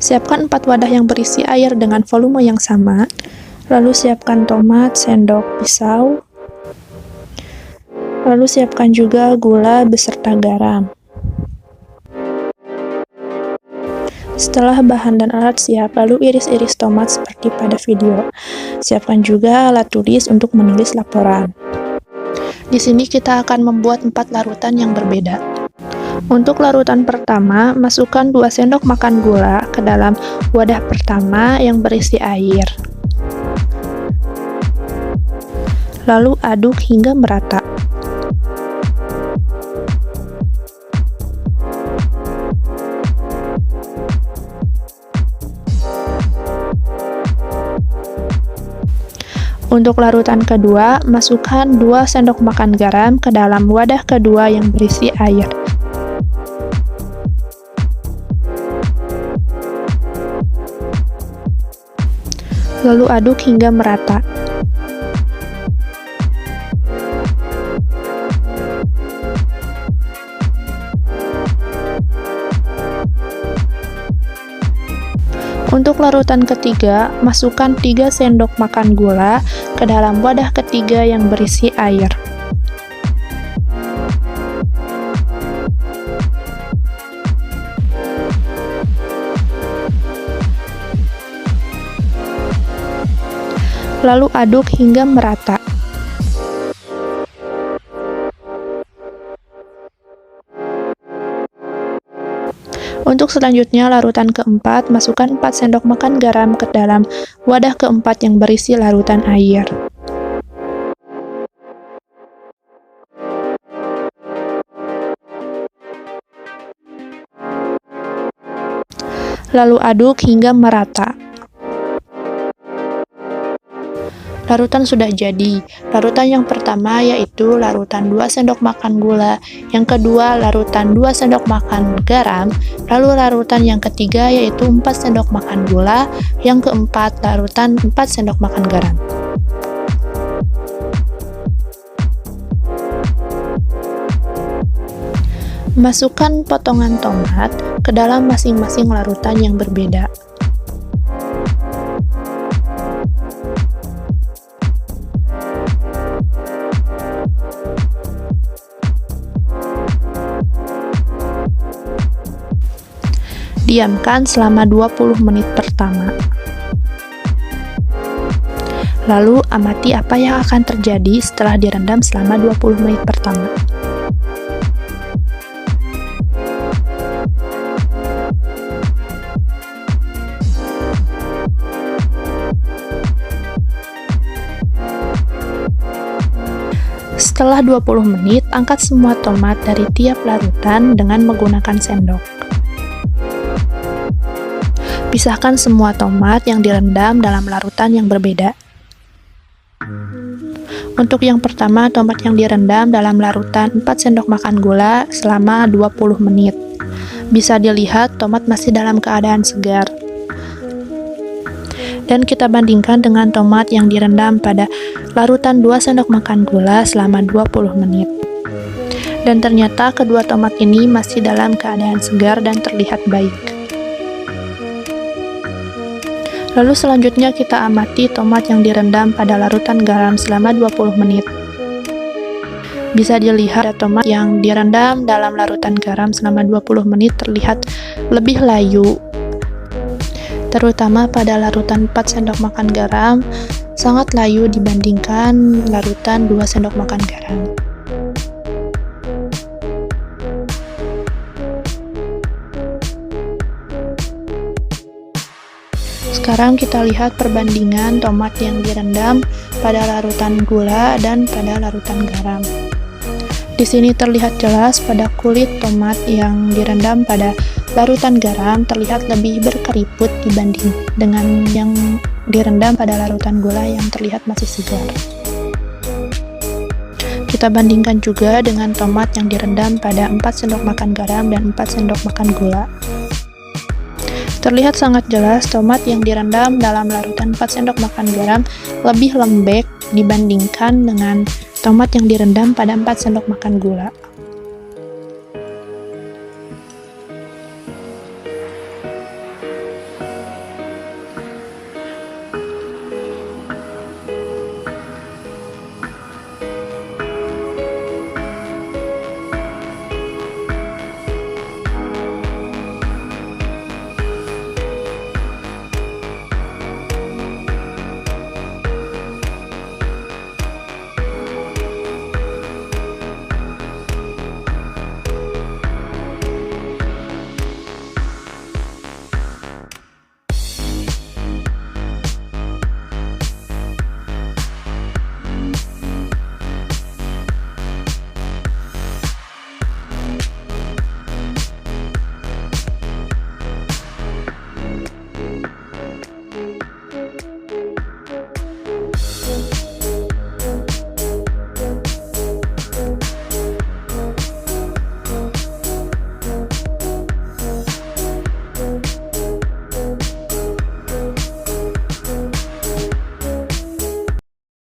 Siapkan 4 wadah yang berisi air dengan volume yang sama. Lalu siapkan tomat sendok pisau. Lalu siapkan juga gula beserta garam. Setelah bahan dan alat siap, lalu iris-iris tomat seperti pada video. Siapkan juga alat tulis untuk menulis laporan. Di sini kita akan membuat 4 larutan yang berbeda. Untuk larutan pertama, masukkan 2 sendok makan gula ke dalam wadah pertama yang berisi air. Lalu aduk hingga merata. Untuk larutan kedua, masukkan 2 sendok makan garam ke dalam wadah kedua yang berisi air. Lalu aduk hingga merata. Untuk larutan ketiga, masukkan 3 sendok makan gula ke dalam wadah ketiga yang berisi air. Lalu aduk hingga merata. Untuk selanjutnya, larutan keempat, masukkan 4 sendok makan garam ke dalam wadah keempat yang berisi larutan air. Lalu aduk hingga merata. Larutan sudah jadi. Larutan yang pertama yaitu larutan 2 sendok makan gula, yang kedua larutan 2 sendok makan garam, lalu larutan yang ketiga yaitu 4 sendok makan gula, yang keempat larutan 4 sendok makan garam. Masukkan potongan tomat ke dalam masing-masing larutan yang berbeda. Diamkan selama 20 menit pertama. Lalu amati apa yang akan terjadi setelah direndam selama 20 menit pertama. Setelah 20 menit, angkat semua tomat dari tiap larutan dengan menggunakan sendok. Pisahkan semua tomat yang direndam dalam larutan yang berbeda. Untuk yang pertama, tomat yang direndam dalam larutan 4 sendok makan gula selama 20 menit. Bisa dilihat tomat masih dalam keadaan segar. Dan kita bandingkan dengan tomat yang direndam pada larutan 2 sendok makan gula selama 20 menit. Dan ternyata kedua tomat ini masih dalam keadaan segar dan terlihat baik. Lalu selanjutnya kita amati tomat yang direndam pada larutan garam selama 20 menit. Bisa dilihat tomat yang direndam dalam larutan garam selama 20 menit terlihat lebih layu. Terutama pada larutan 4 sendok makan garam, sangat layu dibandingkan larutan 2 sendok makan garam. Sekarang kita lihat perbandingan tomat yang direndam pada larutan gula dan pada larutan garam. Di sini terlihat jelas pada kulit tomat yang direndam pada larutan garam terlihat lebih berkeriput dibanding dengan yang direndam pada larutan gula yang terlihat masih segar. Kita bandingkan juga dengan tomat yang direndam pada 4 sendok makan garam dan 4 sendok makan gula. Terlihat sangat jelas tomat yang direndam dalam larutan 4 sendok makan garam lebih lembek dibandingkan dengan tomat yang direndam pada 4 sendok makan gula.